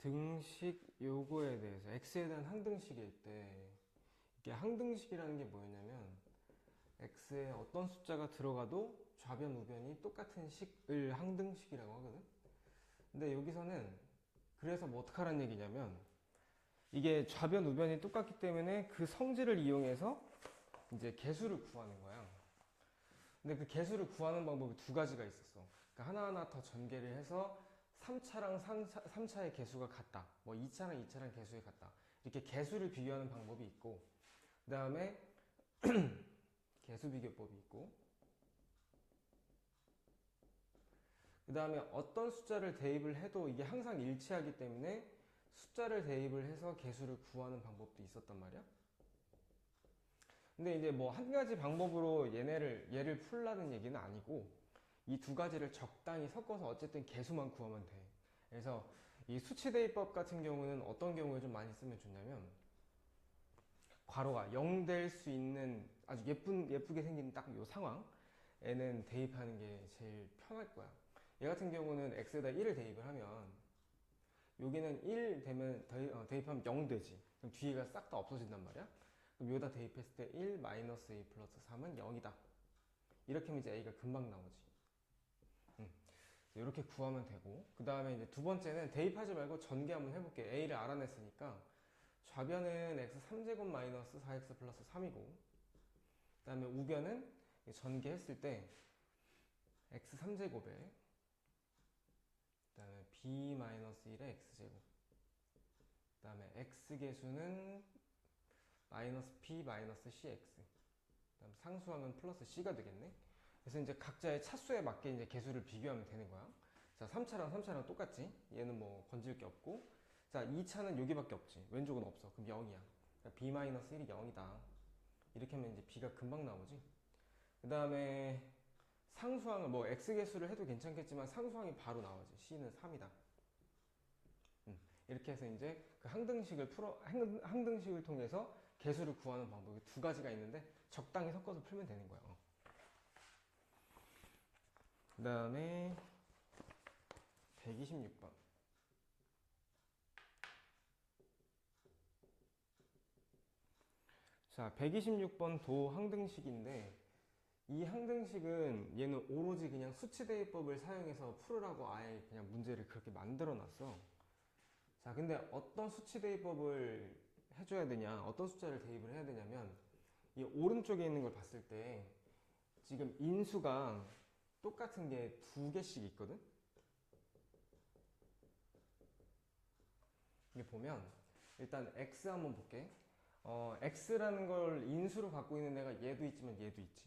등식 요거에 대해서 x에 대한 항등식일 때 이게 항등식이라는 게 뭐였냐면 x에 어떤 숫자가 들어가도 좌변 우변이 똑같은 식을 항등식이라고 하거든. 근데 여기서는 그래서 뭐 어떡하라는 얘기냐면 이게 좌변 우변이 똑같기 때문에 그 성질을 이용해서 이제 개수를 구하는 거야. 근데 그 개수를 구하는 방법이 두 가지가 있었어. 그러니까 하나하나 더 전개를 해서 3차랑 3차의 개수가 같다. 뭐 2차랑 2차랑 개수가 같다. 이렇게 개수를 비교하는 방법이 있고, 그 다음에 개수 비교법이 있고, 그 다음에 어떤 숫자를 대입을 해도 이게 항상 일치하기 때문에 숫자를 대입을 해서 개수를 구하는 방법도 있었단 말이야. 근데 이제 뭐 한 가지 방법으로 얘를 풀라는 얘기는 아니고 이 두 가지를 적당히 섞어서 어쨌든 개수만 구하면 돼. 그래서 이 수치대입법 같은 경우는 어떤 경우에 좀 많이 쓰면 좋냐면 괄호가 0 될 수 있는 아주 예쁘게 생긴 딱 이 상황에는 대입하는 게 제일 편할 거야. 얘 같은 경우는 x에다 1을 대입을 하면 여기는 1 되면 대입하면 0 되지. 그럼 뒤에가 싹 다 없어진단 말이야. 그럼 여기다 대입했을 때 1 마이너스 a 플러스 3은 0이다. 이렇게 하면 이제 a가 금방 나오지. 이렇게 구하면 되고, 그 다음에 이제 두 번째는 대입하지 말고 전개 한번 해볼게. a를 알아냈으니까 좌변은 x 3제곱 마이너스 4x 플러스 3이고, 그 다음에 우변은 전개했을 때 x 3제곱에 그 다음에 b 마이너스 1의 x제곱, 그 다음에 x계수는 마이너스 p 마이너스 cx, 그 다음 상수항은 플러스 c가 되겠네. 그래서 이제 각자의 차수에 맞게 이제 개수를 비교하면 되는 거야. 자, 3차랑 똑같지? 얘는 뭐 건질 게 없고. 자, 2차는 여기밖에 없지. 왼쪽은 없어. 그럼 0이야. 그러니까 b-1이 0이다. 이렇게 하면 이제 b가 금방 나오지. 그 다음에 상수항을 뭐 x개수를 해도 괜찮겠지만 상수항이 바로 나오지. c는 3이다. 이렇게 해서 이제 그 항등식을 통해서 개수를 구하는 방법이 두 가지가 있는데 적당히 섞어서 풀면 되는 거야. 그 다음에 126번. 자, 126번 도 항등식인데 이 항등식은 얘는 오로지 그냥 수치대입법을 사용해서 풀으라고 아예 그냥 문제를 그렇게 만들어 놨어. 자, 근데 어떤 수치대입법을 해줘야 되냐, 어떤 숫자를 대입을 해야 되냐면 이 오른쪽에 있는 걸 봤을 때 지금 인수가 똑같은 게 두 개씩 있거든? 이게 보면 일단 x 한번 볼게. x라는 걸 인수로 갖고 있는 애가 얘도 있지만 얘도 있지.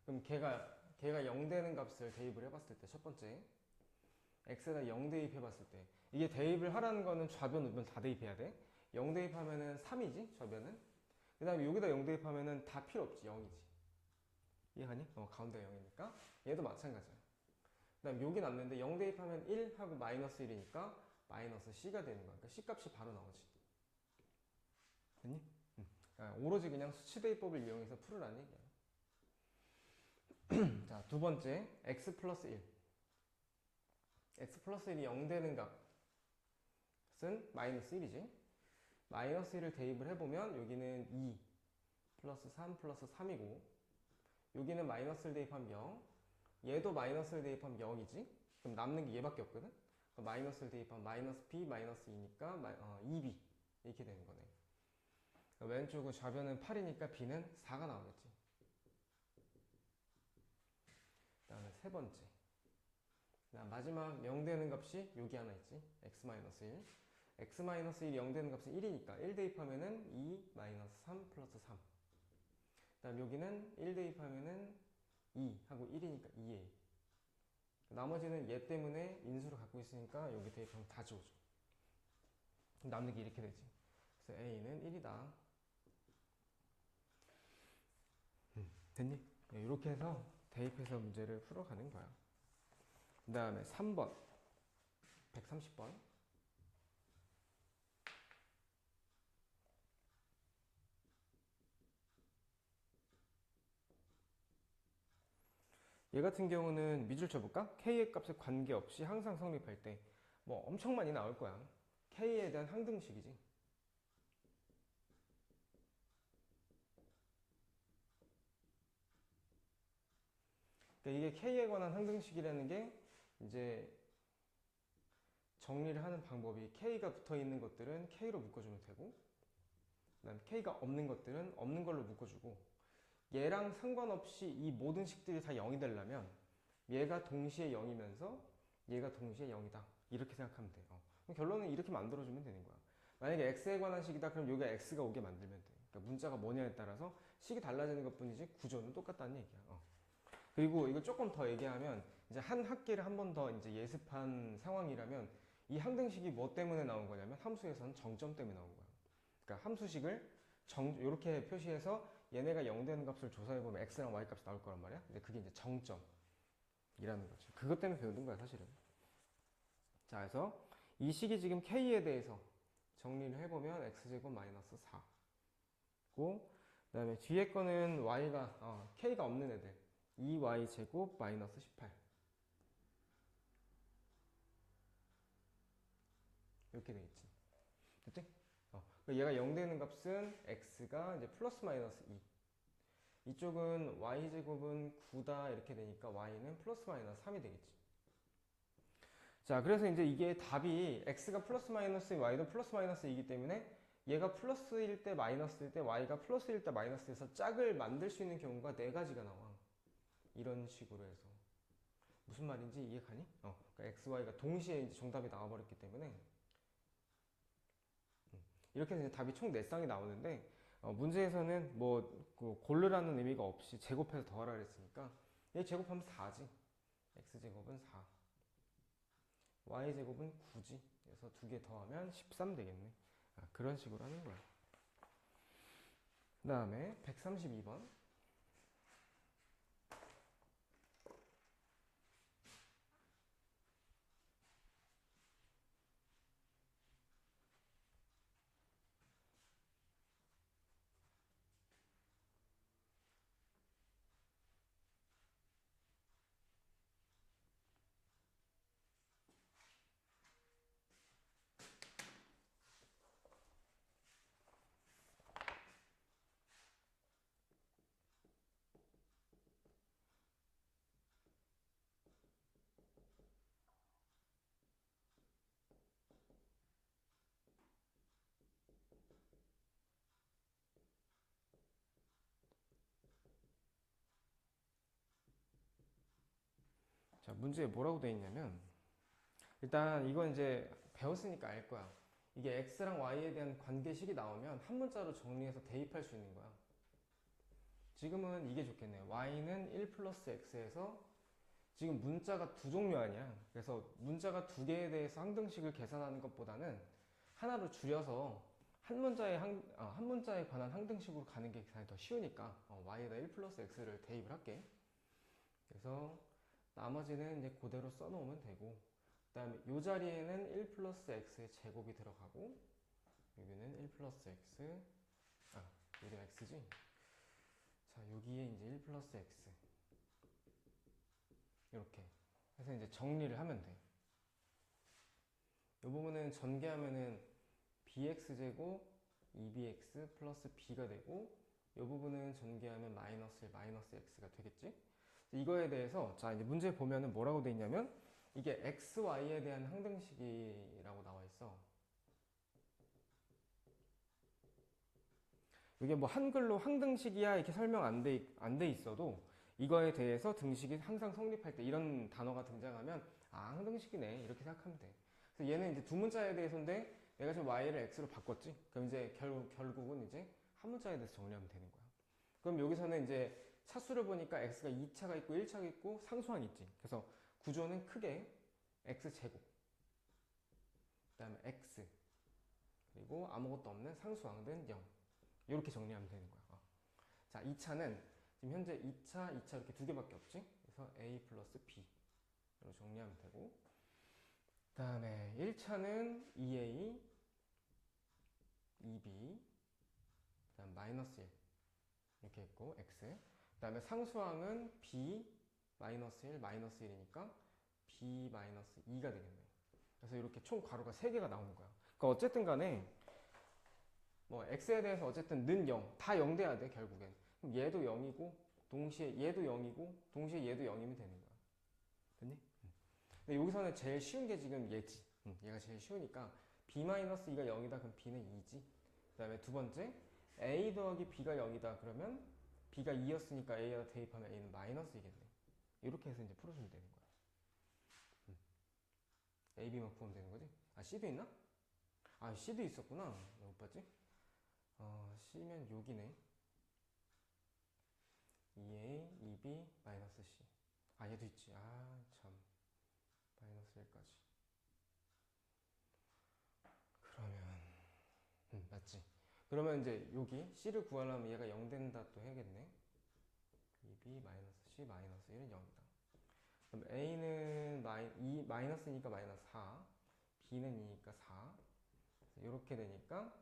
그럼 걔가 0 되는 값을 대입을 해봤을 때 첫 번째 x에다 0 대입해봤을 때 이게 대입을 하라는 거는 좌변 우변 다 대입해야 돼. 0 대입하면은 3이지 좌변은. 그 다음에 여기다 0 대입하면은 다 필요 없지 0이지. 이해가니? 가운데 0이니까 얘도 마찬가지야. 그 다음 여기 남는데 0 대입하면 1 하고 마이너스 1이니까 마이너스 c가 되는 거야. 그러니까 c 값이 바로 나오지. 됐니? 오로지 그냥 수치대입법을 이용해서 풀으라는 얘기야. 자, 두 번째 x 플러스 1. x 플러스 1이 0 되는 값은 마이너스 1이지. 마이너스 1을 대입을 해보면 여기는 2 플러스 3 플러스 3이고 여기는 마이너스를 대입하면 0. 얘도 마이너스를 대입하면 0이지. 그럼 남는 게 얘밖에 없거든. 그럼 마이너스를 대입하면 마이너스 b 마이너스 2니까 2b 이렇게 되는 거네. 왼쪽은 좌변은 8이니까 b는 4가 나오겠지. 그 다음에 세 번째. 마지막 0 되는 값이 여기 하나 있지. x-1. x-1이 0 되는 값은 1이니까 1 대입하면은 2 마이너스 3 플러스 3. 그 다음 여기는 1 대입하면은 2 하고 1이니까 2a. 나머지는 얘 때문에 인수를 갖고 있으니까 여기 대입하면 다 지워줘. 남는 게 이렇게 되지. 그래서 a는 1이다. 됐니? 이렇게 해서 대입해서 문제를 풀어가는 거야. 그 다음에 3번 130번. 얘 같은 경우는 밑줄 쳐볼까? k의 값에 관계없이 항상 성립할 때 뭐 엄청 많이 나올 거야. k에 대한 항등식이지. 그러니까 이게 k에 관한 항등식이라는 게 이제 정리를 하는 방법이 k가 붙어 있는 것들은 k로 묶어주면 되고, 그다음에 k가 없는 것들은 없는 걸로 묶어주고, 얘랑 상관없이 이 모든 식들이 다 0이 되려면 얘가 동시에 0이면서 얘가 동시에 0이다. 이렇게 생각하면 돼요. 그럼 결론은 이렇게 만들어주면 되는 거야. 만약에 x에 관한 식이다 그럼 여기가 x가 오게 만들면 돼. 그러니까 문자가 뭐냐에 따라서 식이 달라지는 것 뿐이지 구조는 똑같다는 얘기야. 그리고 이거 조금 더 얘기하면 이제 한 학기를 한 번 더 이제 예습한 상황이라면 이 항등식이 뭐 때문에 나온 거냐면 함수에서는 정점 때문에 나온 거야. 그러니까 함수식을 이렇게 표시해서 얘네가 0 되는 값을 조사해보면 x랑 y 값이 나올 거란 말이야. 근데 그게 이제 정점이라는 거지. 그것 때문에 배우는 거야, 사실은. 자, 그래서 이 식이 지금 k에 대해서 정리를 해보면 x제곱 마이너스 4고, 그 다음에 뒤에 거는 y가 k가 없는 애들 2y제곱 마이너스 18 이렇게 되겠지. 됐지? 얘가 0 되는 값은 x가 이제 플러스 마이너스 2. 이쪽은 y제곱은 9다 이렇게 되니까 y는 플러스 마이너스 3이 되겠지. 자, 그래서 이제 이게 답이 x가 플러스 마이너스 y도 플러스 마이너스이기 때문에 얘가 플러스일 때 마이너스일 때 y가 플러스일 때 마이너스에서 짝을 만들 수 있는 경우가 4가지가 나와. 이런 식으로 해서. 무슨 말인지 이해 가니? 그러니까 x, y가 동시에 이제 정답이 나와버렸기 때문에 이렇게 해서 답이 총 4쌍이 나오는데 문제에서는 뭐 고르라는 의미가 없이 제곱해서 더하라 그랬으니까 얘 제곱하면 4지. x제곱은 4, y제곱은 9지. 그래서 2개 더하면 13 되겠네. 그런 식으로 하는 거야. 그 다음에 132번. 자, 문제에 뭐라고 되어 있냐면 일단 이건 이제 배웠으니까 알 거야. 이게 x랑 y에 대한 관계식이 나오면 한 문자로 정리해서 대입할 수 있는 거야. 지금은 이게 좋겠네요. y는 1 플러스 x에서 지금 문자가 두 종류 아니야. 그래서 문자가 두 개에 대해서 항등식을 계산하는 것보다는 하나로 줄여서 한 문자에 관한 항등식으로 가는 게 계산이 더 쉬우니까 y에다 1 플러스 x를 대입을 할게. 그래서 나머지는 이제 그대로 써놓으면 되고, 그 다음에 이 자리에는 1 플러스 x의 제곱이 들어가고 여기는 1 플러스 x, 여기가 x지. 자, 여기에 이제 1 플러스 x 이렇게 해서 이제 정리를 하면 돼. 이 부분은 전개하면은 bx제곱 2bx 플러스 b가 되고, 이 부분은 전개하면 마이너스 1 마이너스 x가 되겠지. 이거에 대해서 자 이제 문제 보면은 뭐라고 돼 있냐면 이게 x, y에 대한 항등식이라고 나와 있어. 이게 뭐 한글로 항등식이야 이렇게 설명 안 돼 있어도 이거에 대해서 등식이 항상 성립할 때 이런 단어가 등장하면 항등식이네 이렇게 생각하면 돼. 그래서 얘는 이제 두 문자에 대해서인데 내가 지금 y를 x로 바꿨지. 그럼 이제 결국은 이제 한 문자에 대해서 정리하면 되는 거야. 그럼 여기서는 이제 차수를 보니까 x가 2차가 있고 1차가 있고 상수항이 있지. 그래서 구조는 크게 x제곱, 그 다음에 x, 그리고 아무것도 없는 상수항은 0. 이렇게 정리하면 되는 거야. 자, 2차는 지금 현재 2차, 2차 이렇게 두 개밖에 없지. 그래서 a 플러스 b로 정리하면 되고, 그 다음에 1차는 2a, 2b, 그 다음 마이너스 1 이렇게 있고 x, 그 다음에 상수항은 b 마이너스 1 마이너스 1이니까 b 마이너스 2가 되겠네. 그래서 이렇게 총 괄호가 3개가 나오는 거야. 그 어쨌든 간에 뭐 x에 대해서 어쨌든 는 0, 다 0 돼야 돼 결국엔. 그럼 얘도 0이고 동시에 얘도 0이고 동시에 얘도 0이면 되는 거야. 됐니? 근데 여기서는 제일 쉬운 게 지금 얘지. 얘가 제일 쉬우니까 b-2가 0이다 그럼 b는 2지. 그 다음에 두 번째 a 더하기 b가 0이다 그러면 b가 2였으니까 a에다 대입하면 a는 마이너스이겠네. 이렇게 해서 이제 풀어주면 되는 거야. a, b만 풀면 되는 거지? 아 c도 있나? 아 c도 있었구나. 못 봤지? c면 여기네. 2a, 2b, 마이너스 c. 아 얘도 있지. 아 참. 마이너스 1까지. 그러면 맞지? 그러면 이제 여기 c를 구하려면 얘가 0 된다 또 해야겠네. 2b 마이너스 c 마이너스 1은 0이다. 그럼 a는 마이너스니까 마이너스 4, b는 2니까 4. 이렇게 되니까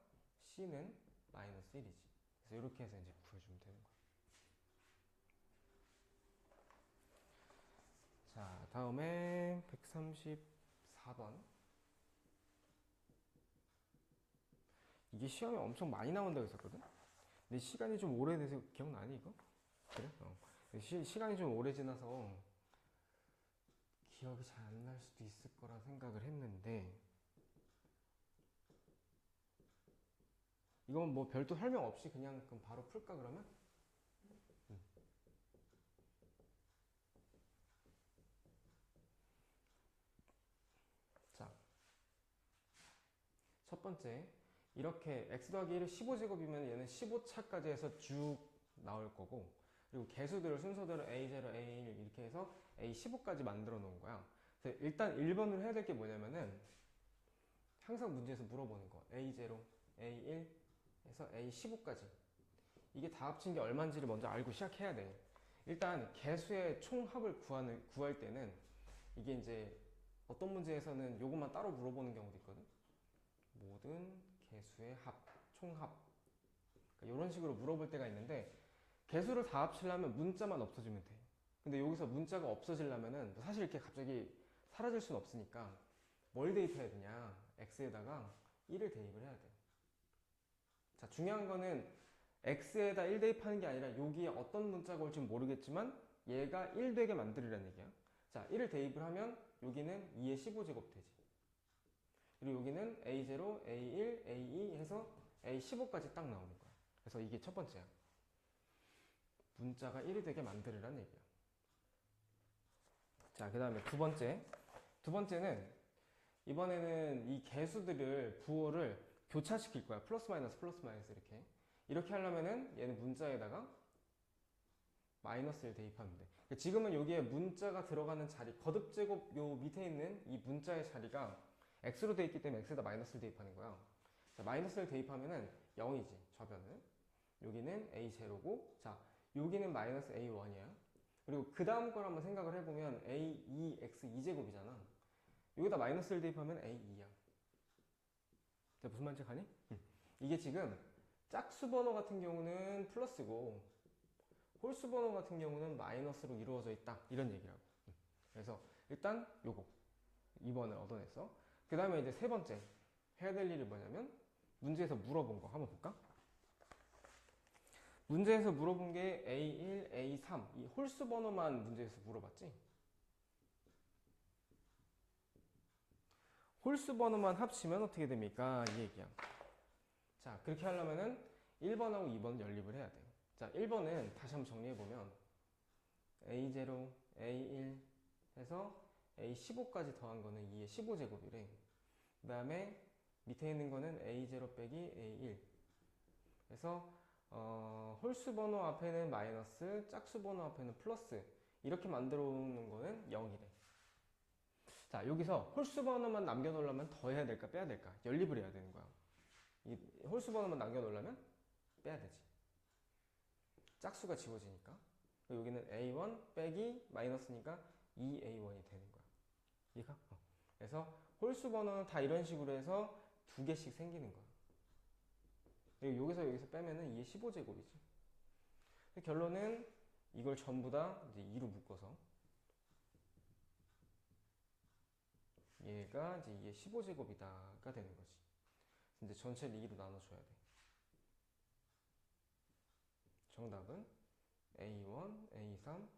c는 마이너스 1이지. 그래서 이렇게 해서 이제 구해주면 되는 거야. 자, 다음에 134번. 이게 시험에 엄청 많이 나온다고 했었거든? 근데 시간이 좀 오래돼서 기억나니 이거? 그래? 시간이 좀 오래 지나서 기억이 잘 안 날 수도 있을 거라 생각을 했는데 이건 뭐 별도 설명 없이 그냥 그럼 바로 풀까 그러면? 자, 첫 번째 이렇게 x 더하기 1이 15제곱이면 얘는 15차까지 해서 쭉 나올 거고 그리고 개수들을 순서대로 a0, a1 이렇게 해서 a15까지 만들어 놓은 거야. 그래서 일단 1번으로 해야 될 게 뭐냐면은 항상 문제에서 물어보는 거 a0, a1 해서 a15까지 이게 다 합친 게 얼마인지를 먼저 알고 시작해야 돼. 일단 개수의 총합을 구할 때는 이게 이제 어떤 문제에서는 요것만 따로 물어보는 경우도 있거든. 모든 개수의 합, 총합. 그러니까 이런 식으로 물어볼 때가 있는데 개수를 다 합치려면 문자만 없어지면 돼. 근데 여기서 문자가 없어지려면은 사실 이렇게 갑자기 사라질 수는 없으니까 뭘 대입해야 되냐? x에다가 1을 대입을 해야 돼. 자, 중요한 거는 x에다 1 대입하는 게 아니라 여기에 어떤 문자가 올지 모르겠지만 얘가 1 되게 만들으라는 얘기야. 자, 1을 대입을 하면 여기는 2의 15제곱 되지. 그리고 여기는 a0, a1, a2 해서 a15까지 딱 나오는 거야. 그래서 이게 첫 번째야. 문자가 1이 되게 만들으라는 얘기야. 자, 그 다음에 두 번째. 두 번째는 이번에는 이 개수들을 부호를 교차시킬 거야. 플러스 마이너스 이렇게. 이렇게 하려면은 얘는 문자에다가 마이너스를 대입하면 돼. 그러니까 지금은 여기에 문자가 들어가는 자리, 거듭제곱 요 밑에 있는 이 문자의 자리가 x로 돼 있기 때문에 x에다 마이너스를 대입하는 거야. 자, 마이너스를 대입하면은 0이지, 좌변은. 여기는 a0고, 자, 여기는 마이너스 a1이야. 그리고 그 다음 걸 한번 생각을 해보면 a2x2제곱이잖아. 여기다 마이너스를 대입하면 a2야. 자, 무슨 말인지 가니? 이게 지금 짝수 번호 같은 경우는 플러스고 홀수 번호 같은 경우는 마이너스로 이루어져 있다. 이런 얘기라고. 그래서 일단 요거 2번을 얻어냈어. 그 다음에 이제 세 번째 해야 될 일이 뭐냐면 문제에서 물어본 거 한번 볼까? 문제에서 물어본 게 A1, A3 이 홀수 번호만 문제에서 물어봤지? 홀수 번호만 합치면 어떻게 됩니까? 이 얘기야. 자, 그렇게 하려면은 1번하고 2번 연립을 해야 돼. 자, 1번은 다시 한번 정리해보면 A0, A1 해서 A15까지 더한 거는 2의 15제곱이래. 그 다음에 밑에 있는 거는 A0 빼기 A1 그래서 홀수 번호 앞에는 마이너스, 짝수 번호 앞에는 플러스 이렇게 만들어 놓는 거는 0이래. 자, 여기서 홀수 번호만 남겨놓으려면 더 해야 될까 빼야 될까? 연립을 해야 되는 거야. 이 홀수 번호만 남겨놓으려면 빼야 되지. 짝수가 지워지니까. 여기는 A1 빼기 마이너스니까 2A1이 되는 거야. 이해가? 그래서 홀수 번호는 다 이런 식으로 해서 두 개씩 생기는 거야. 그리고 여기서 빼면은 2의 15제곱이지. 결론은 이걸 전부 다 이제 2로 묶어서 얘가 이제 2의 15제곱이다가 되는 거지. 이제 전체를 2로 나눠줘야 돼. 정답은 A1, A3,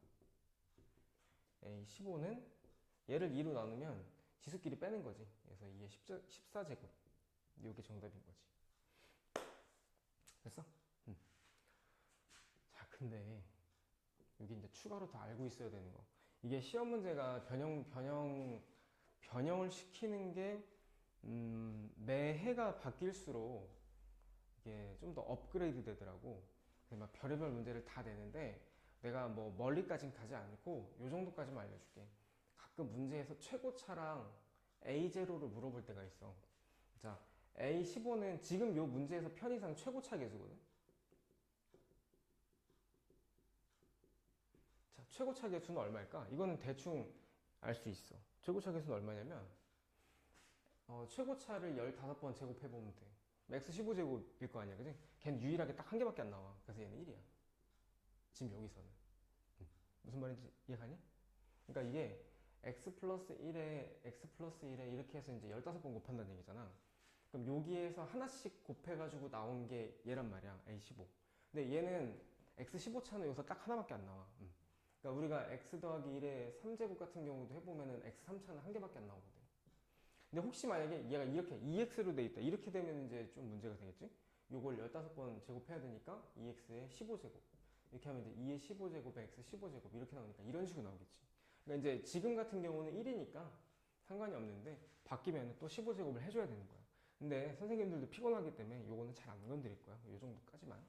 A15는 얘를 2로 나누면 지수끼리 빼는 거지. 그래서 2의 14제곱. 이게 정답인 거지. 됐어? 자, 근데 여기 이제 추가로 더 알고 있어야 되는 거. 이게 시험 문제가 변형을 시키는 게 매 해가 바뀔수록 이게 좀 더 업그레이드 되더라고. 막 별의별 문제를 다 내는데 내가 뭐 멀리까진 가지 않고 요 정도까지만 알려줄게. 가끔 문제에서 최고차랑 A0를 물어볼 때가 있어. 자, A15는 지금 요 문제에서 편의상 최고차 계수거든. 자, 최고차 계수는 얼마일까? 이거는 대충 알 수 있어. 최고차 계수는 얼마냐면 최고차를 15번 제곱해보면 돼. 맥스 15제곱일 거 아니야, 그지? 걔는 유일하게 딱 한 개밖에 안 나와. 그래서 얘는 1이야. 지금 여기서는. 무슨 말인지 이해가니? 그러니까 이게 x 플러스 1에 이렇게 해서 이제 15번 곱한다는 얘기잖아. 그럼 여기에서 하나씩 곱해가지고 나온 게 얘란 말이야, A15. 근데 얘는 x15차는 여기서 딱 하나밖에 안 나와. 그러니까 우리가 x 더하기 1의 3제곱 같은 경우도 해보면은 x3차는 한 개밖에 안 나오거든. 근데 혹시 만약에 얘가 이렇게 2x로 돼 있다. 이렇게 되면 이제 좀 문제가 되겠지? 요걸 15번 제곱해야 되니까 2x의 15제곱. 이렇게 하면 이제 2의 15제곱에 x 15제곱 이렇게 나오니까 이런 식으로 나오겠지. 그러니까 이제 지금 같은 경우는 1이니까 상관이 없는데 바뀌면 또 15제곱을 해줘야 되는 거야. 근데 선생님들도 피곤하기 때문에 요거는 잘 안 건드릴 거야. 요 정도까지만.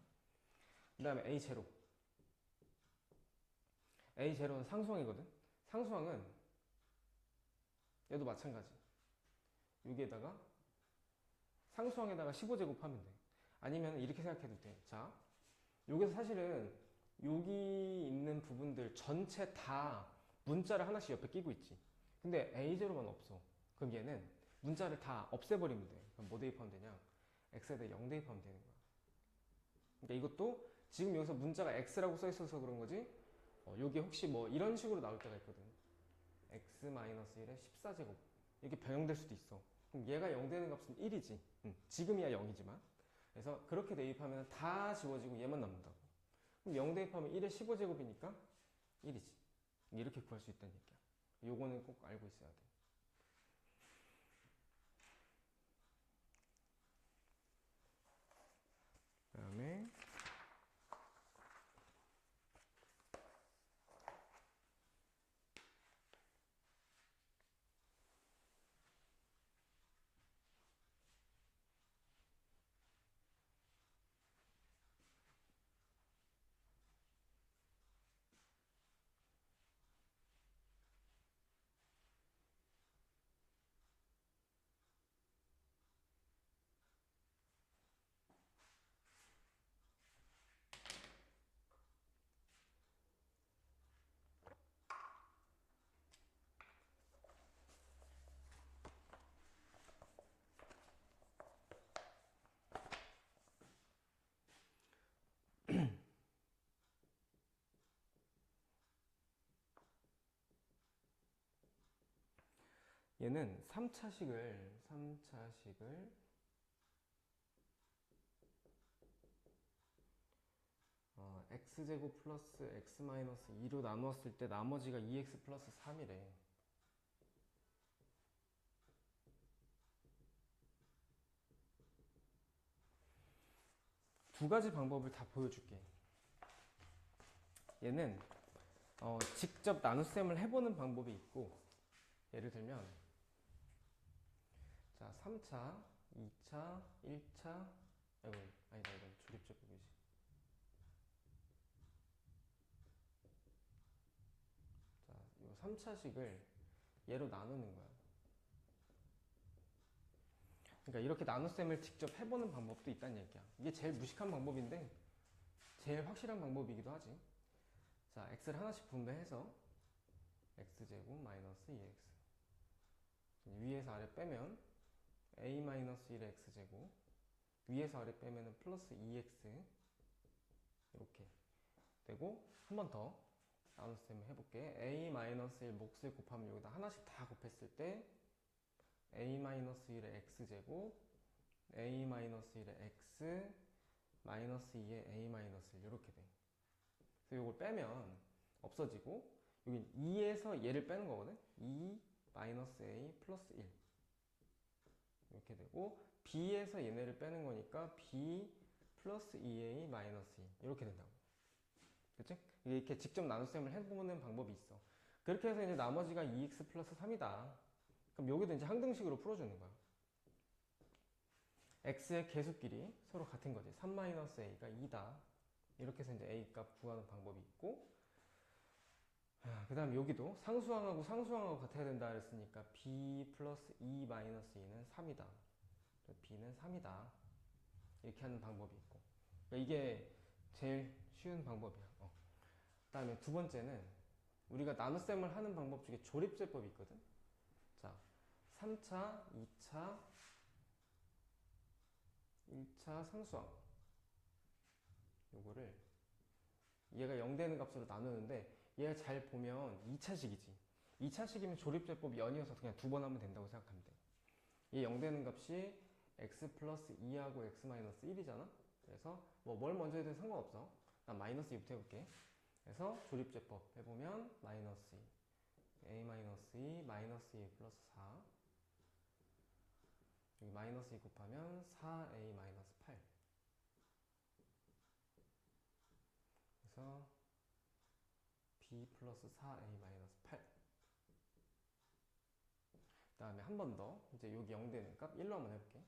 그 다음에 A0. A0는 상수항이거든. 상수항은 얘도 마찬가지. 여기에다가 상수항에다가 15제곱 하면 돼. 아니면 이렇게 생각해도 돼. 자, 여기서 사실은 여기 있는 부분들 전체 다 문자를 하나씩 옆에 끼고 있지. 근데 A0만 없어. 그럼 얘는 문자를 다 없애버리면 돼. 그럼 뭐 대입하면 되냐? X에다 0 대입하면 되는 거야. 그러니까 이것도 지금 여기서 문자가 X라고 써 있어서 그런 거지. 여기 혹시 뭐 이런 식으로 나올 때가 있거든. X-1의 14제곱. 이렇게 변형될 수도 있어. 그럼 얘가 0 되는 값은 1이지. 지금이야 0이지만. 그래서 그렇게 대입하면 다 지워지고 얘만 남는다고. 그럼 0 대입하면 1의 15제곱이니까 1이지. 이렇게 구할 수 있다는 얘기야. 요거는 꼭 알고 있어야 돼. 그 다음에 얘는 3차식을 x제곱 플러스 x 마이너스 2로 나누었을 때 나머지가 2x 플러스 3이래. 두 가지 방법을 다 보여줄게. 얘는 직접 나눗셈을 해보는 방법이 있고, 예를 들면 자 3차, 2차, 1차 아니다 이건 조립제법이지. 자, 이 3차식을 얘로 나누는 거야. 그러니까 이렇게 나눗셈을 직접 해보는 방법도 있다는 얘기야. 이게 제일 무식한 방법인데 제일 확실한 방법이기도 하지. 자, x를 하나씩 분배해서 x제곱 마이너스 2x 위에서 아래 빼면 a 마이너스 1의 x제곱 위에서 아래 빼면 플러스 2x 이렇게 되고, 한 번 더 나눗셈을 해볼게. a 마이너스 1 몫을 곱하면 여기다 하나씩 다 곱했을 때 a 마이너스 1의 x제곱 a-1에 x 마이너스 2에 a-1 이렇게 돼. 그래서 이걸 빼면 없어지고 여기 2에서 얘를 빼는 거거든. 2 마이너스 a 플러스 1 이렇게 되고 b에서 얘네를 빼는 거니까 b 플러스 2a 마이너스 2 이렇게 된다고. 그치? 이렇게 직접 나눗셈을 해보는 방법이 있어. 그렇게 해서 이제 나머지가 2x 플러스 3이다. 그럼 여기도 이제 항등식으로 풀어주는 거야. x의 계수끼리 서로 같은 거지. 3-a가 2다. 이렇게 해서 이제 a 값 구하는 방법이 있고, 그 다음 여기도 상수항하고 상수항하고 같아야 된다 그랬으니까 b 플러스 2 마이너스 2는 3이다. b는 3이다. 이렇게 하는 방법이 있고. 그러니까 이게 제일 쉬운 방법이야. 그 다음에 두 번째는 우리가 나눗셈을 하는 방법 중에 조립제법이 있거든. 자, 3차, 2차, 1차 상수항 요거를 얘가 0 되는 값으로 나누는데 얘가 잘 보면 2차식이지. 2차식이면 조립제법이 연이어서 그냥 두 번 하면 된다고 생각하면 돼. 얘 0 되는 값이 x 플러스 2하고 x 마이너스 1이잖아. 그래서 뭐 뭘 먼저 해도 상관없어. 난 마이너스 2부터 해볼게. 그래서 조립제법 해보면 마이너스 2 a 마이너스 2 마이너스 2 플러스 4 여기 마이너스 2 곱하면 4a 마이너스 8 그래서 b 플러스 4a 마이너스 8 그 다음에 한 번 더 이제 여기 0 되는 값 1로 한번 해볼게.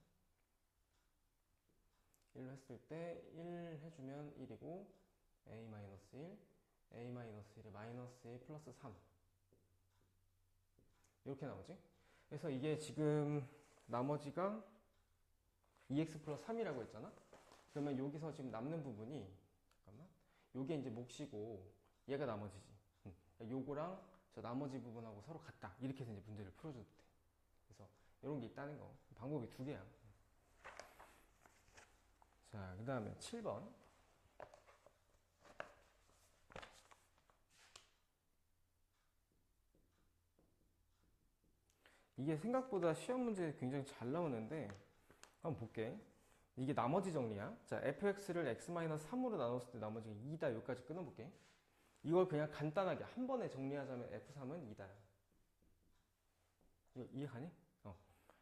1로 했을 때 1 해주면 1이고 a 마이너스 1 a 마이너스 1에 마이너스 1 플러스 3 이렇게 나오지. 그래서 이게 지금 나머지가 2x 플러스 3이라고 했잖아. 그러면 여기서 지금 남는 부분이 잠깐만 요게 이제 몫이고 얘가 나머지지. 요거랑 저 나머지 부분하고 서로 같다. 이렇게 해서 이제 문제를 풀어줘도 돼. 그래서 이런 게 있다는 거. 방법이 두 개야. 자, 그 다음에 7번. 이게 생각보다 시험 문제 굉장히 잘 나오는데 한번 볼게. 이게 나머지 정리야. 자, fx를 x-3으로 나눴을 때 나머지가 2다. 여기까지 끊어볼게. 이걸 그냥 간단하게 한 번에 정리하자면 f3은 2다야. 이거 이해가니?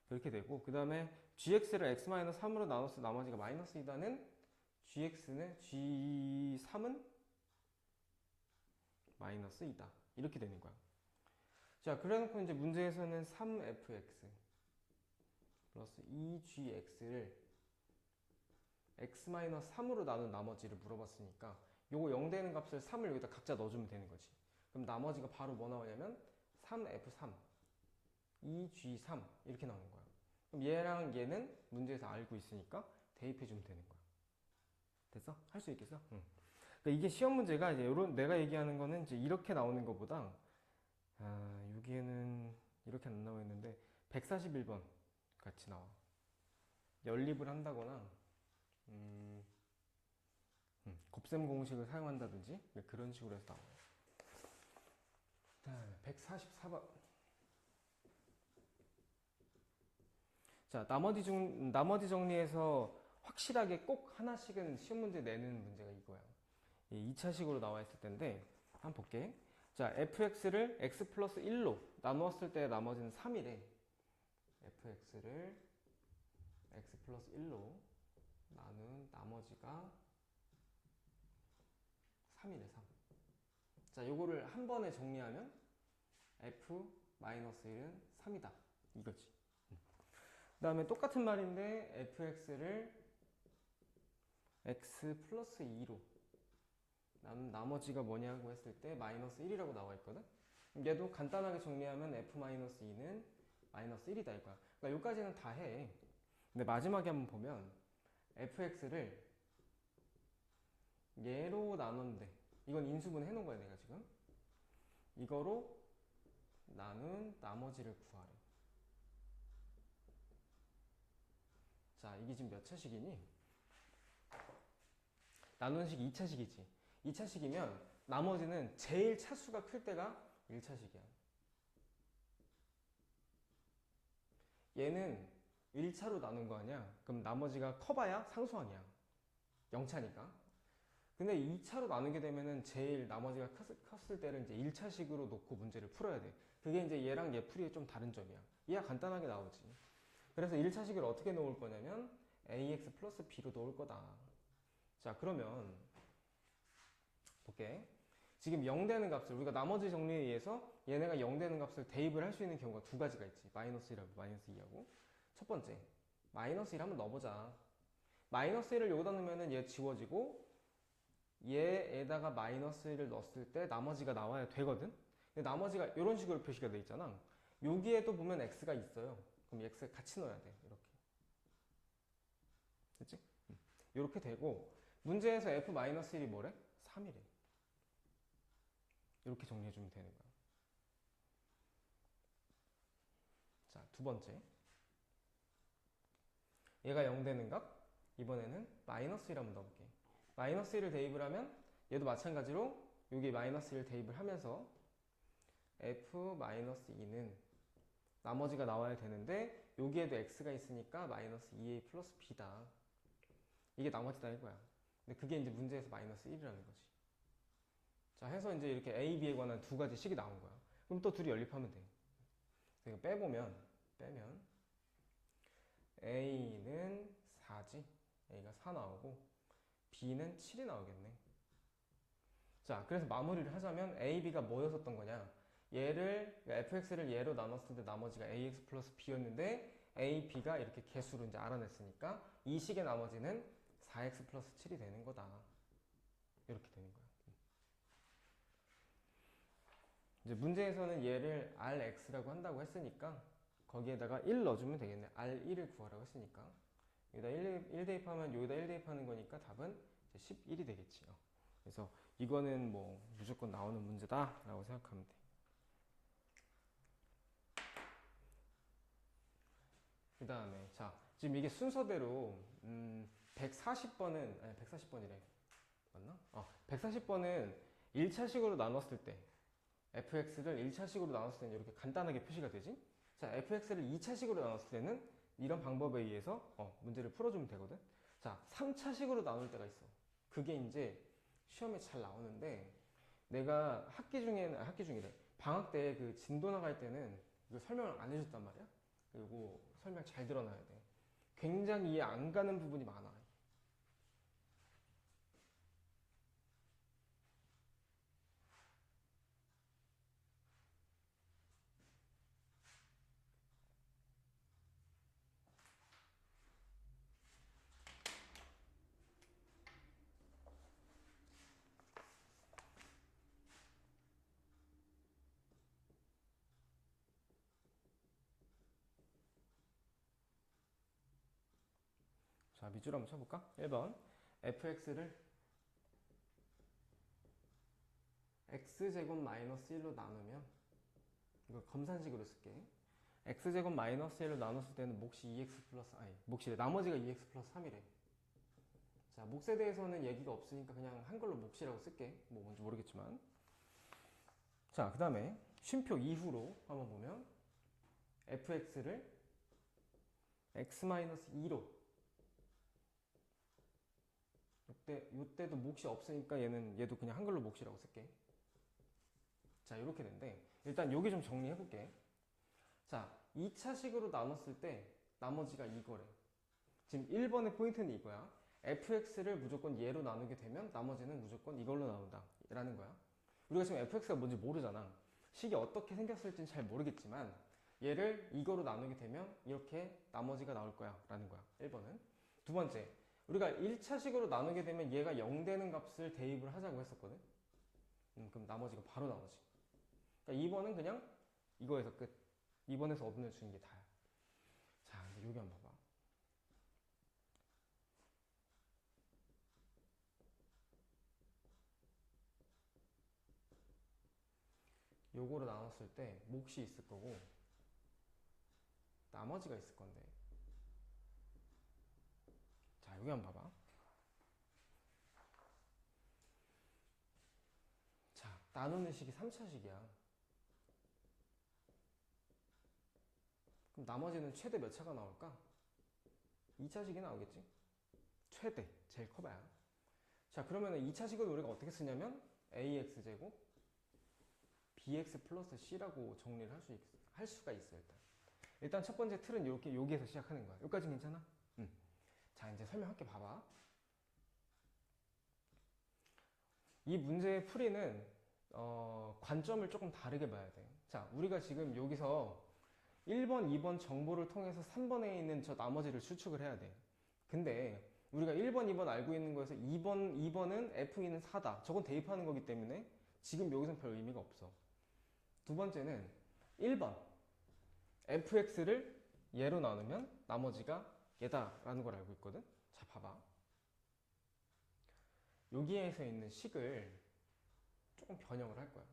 이렇게 되고 그 다음에 gx를 x-3으로 나눴을 때 나머지가 마이너스 2다는 g3은 마이너스 2다. 이렇게 되는 거야. 자, 그래놓고 이제 문제에서는 3fx 플러스 2gx를 x-3으로 나눈 나머지를 물어봤으니까 요거 0 되는 값을 3을 여기다 각자 넣어주면 되는 거지. 그럼 나머지가 바로 뭐 나오냐면 3f3 2g3 이렇게 나오는 거야. 그럼 얘랑 얘는 문제에서 알고 있으니까 대입해주면 되는 거야. 됐어? 할 수 있겠어? 응. 그러니까 이게 시험 문제가 이제 요런 내가 얘기하는 거는 이제 이렇게 나오는 것보다 여기에는 이렇게 안 나와 있는데 141번 같이 나와. 연립을 한다거나 곱셈 공식을 사용한다든지 그런 식으로 해서 나와요. 다음에 144번. 자, 나머지 정리해서 확실하게 꼭 하나씩은 시험 문제 내는 문제가 이거야. 2차식으로 나와 있을 텐데 한번 볼게. 자, fx를 x 플러스 1로 나누었을 때 나머지는 3이래. fx를 x 플러스 1로 나눈 나머지가 3이래, 3. 자, 요거를 한 번에 정리하면 f-1은 3이다. 이거지. 그 다음에 똑같은 말인데 fx를 x 플러스 2로 나머지가 뭐냐고 했을 때 마이너스 1이라고 나와 있거든. 얘도 간단하게 정리하면 f-2는 마이너스 1이다 이거야. 그러니까 여기까지는 다 해. 근데 마지막에 한번 보면 fx를 얘로 나눈대. 이건 인수분 해놓은 거야 내가 지금. 이거로 나눈 나머지를 구하래. 자, 이게 지금 몇 차식이니? 나눈식 2차식이지. 2차식이면 나머지는 제일 차수가 클 때가 1차식이야. 얘는 1차로 나눈 거 아니야? 그럼 나머지가 커봐야 상수항이야. 0차니까. 근데 2차로 나누게 되면은 제일 나머지가 컸을 때를 이제 1차식으로 놓고 문제를 풀어야 돼. 그게 이제 얘랑 얘 풀이의 좀 다른 점이야. 얘가 간단하게 나오지. 그래서 1차식을 어떻게 놓을 거냐면 ax 플러스 b로 놓을 거다. 자, 그러면 볼게. 지금 0 되는 값을 우리가 나머지 정리에 의해서 얘네가 0 되는 값을 대입을 할 수 있는 경우가 두 가지가 있지. 마이너스 1하고 마이너스 2하고. 첫 번째, 마이너스 1 한번 넣어보자. 마이너스 1을 여기다 넣으면 얘 지워지고 얘에다가 마이너스 1을 넣었을 때 나머지가 나와야 되거든. 근데 나머지가 이런 식으로 표시가 돼 있잖아. 여기에도 보면 x가 있어요. 그럼 x를 같이 넣어야 돼. 이렇게. 됐지? 이렇게 되고 문제에서 f-1이 뭐래? 3이래. 이렇게 정리해주면 되는 거야. 자, 두 번째. 얘가 0 되는 값. 이번에는 마이너스 1 한번 넣어볼게. 마이너스 1을 대입을 하면 얘도 마찬가지로 여기 마이너스 1을 대입을 하면서 f-2는 나머지가 나와야 되는데 여기에도 x가 있으니까 마이너스 2a 플러스 b다. 이게 나머지다 이거야. 근데 그게 이제 문제에서 마이너스 1이라는 거지. 자, 해서 이제 이렇게 a, b에 관한 두 가지 식이 나온 거야. 그럼 또 둘이 연립하면 돼. 이거 빼면 a는 4지. a가 4 나오고 b는 7이 나오겠네. 자, 그래서 마무리를 하자면 a, b가 뭐였었던 거냐? 얘를 fx를 얘로 나눴을 때 나머지가 ax 플러스 b였는데 a, b가 이렇게 개수로 이제 알아냈으니까 이 식의 나머지는 4x 플러스 7이 되는 거다. 이렇게 되는 거야. 이제 문제에서는 얘를 rx라고 한다고 했으니까 거기에다가 1 넣어주면 되겠네. r1을 구하라고 했으니까 여기다 1 대입하면 여기다 1 대입하는 거니까 답은 이제 11이 되겠지. 그래서 이거는 뭐 무조건 나오는 문제다 라고 생각하면 돼. 그 다음에 자, 지금 이게 순서대로 140번은 아니 140번이래 맞나? 140번은 1차식으로 나눴을 때 fx를 1차식으로 나눴을 때는 이렇게 간단하게 표시가 되지. 자, fx를 2차식으로 나눴을 때는 이런 방법에 의해서 문제를 풀어주면 되거든. 자, 3차식으로 나눌 때가 있어. 그게 이제 시험에 잘 나오는데 내가 학기 중이래. 방학 때 그 진도 나갈 때는 이거 설명을 안 해줬단 말이야. 그리고 설명 잘 들어놔야 돼. 굉장히 이해 안 가는 부분이 많아. 자, 밑줄 한번 쳐볼까? 1번 fx를 x제곱 마이너스 1로 나누면 이거 검산식으로 쓸게. x제곱 마이너스 1로 나눴을 때는 몫이 2x 플러스 몫이래. 나머지가 2x 플러스 3이래. 자, 몫에 대해서는 얘기가 없으니까 그냥 한글로 몫이라고 쓸게. 뭐 뭔지 모르겠지만. 자, 그 다음에 쉼표 이후로 한번 보면 fx를 x-2로 이때도 몫이 없으니까 얘도 그냥 한글로 몫이라고 쓸게. 자, 이렇게 된대. 일단 여기 좀 정리해 볼게. 자, 2차식으로 나눴을 때 나머지가 이거래. 지금 1번의 포인트는 이거야. fx를 무조건 얘로 나누게 되면 나머지는 무조건 이걸로 나온다 라는 거야. 우리가 지금 fx가 뭔지 모르잖아. 식이 어떻게 생겼을지는 잘 모르겠지만 얘를 이거로 나누게 되면 이렇게 나머지가 나올 거야 라는 거야. 1번은. 두 번째, 우리가 1차식으로 나누게 되면 얘가 0 되는 값을 대입을 하자고 했었거든. 그럼 나머지가 바로 나오지. 그러니까 2번은 그냥 이거에서 끝. 2번에서 얻어낼 수 있는 게 다야. 자, 이제 여기 한번 봐봐. 요거로 나눴을 때 몫이 있을 거고 나머지가 있을 건데. 자, 여기 한번 봐봐. 자, 나누는 식이 3차식이야. 그럼 나머지는 최대 몇 차가 나올까? 2차식이 나오겠지. 최대, 제일 커봐야. 자, 그러면 2차식은 우리가 어떻게 쓰냐면 ax제곱 bx 플러스 c라고 정리를 할 수가 있어요. 일단 첫 번째 틀은 이렇게 여기에서 시작하는 거야. 여기까지 괜찮아? 자, 이제 설명할게. 봐봐. 이 문제의 풀이는 관점을 조금 다르게 봐야 돼. 자, 우리가 지금 여기서 1번, 2번 정보를 통해서 3번에 있는 저 나머지를 추측을 해야 돼. 근데 우리가 1번, 2번 알고 있는 거에서 2번은 F는 4다. 저건 대입하는 거기 때문에 지금 여기선 별 의미가 없어. 두 번째는 1번 fx를 얘로 나누면 나머지가 얘다라는 걸 알고 있거든. 자, 봐봐. 여기에서 있는 식을 조금 변형을 할 거야.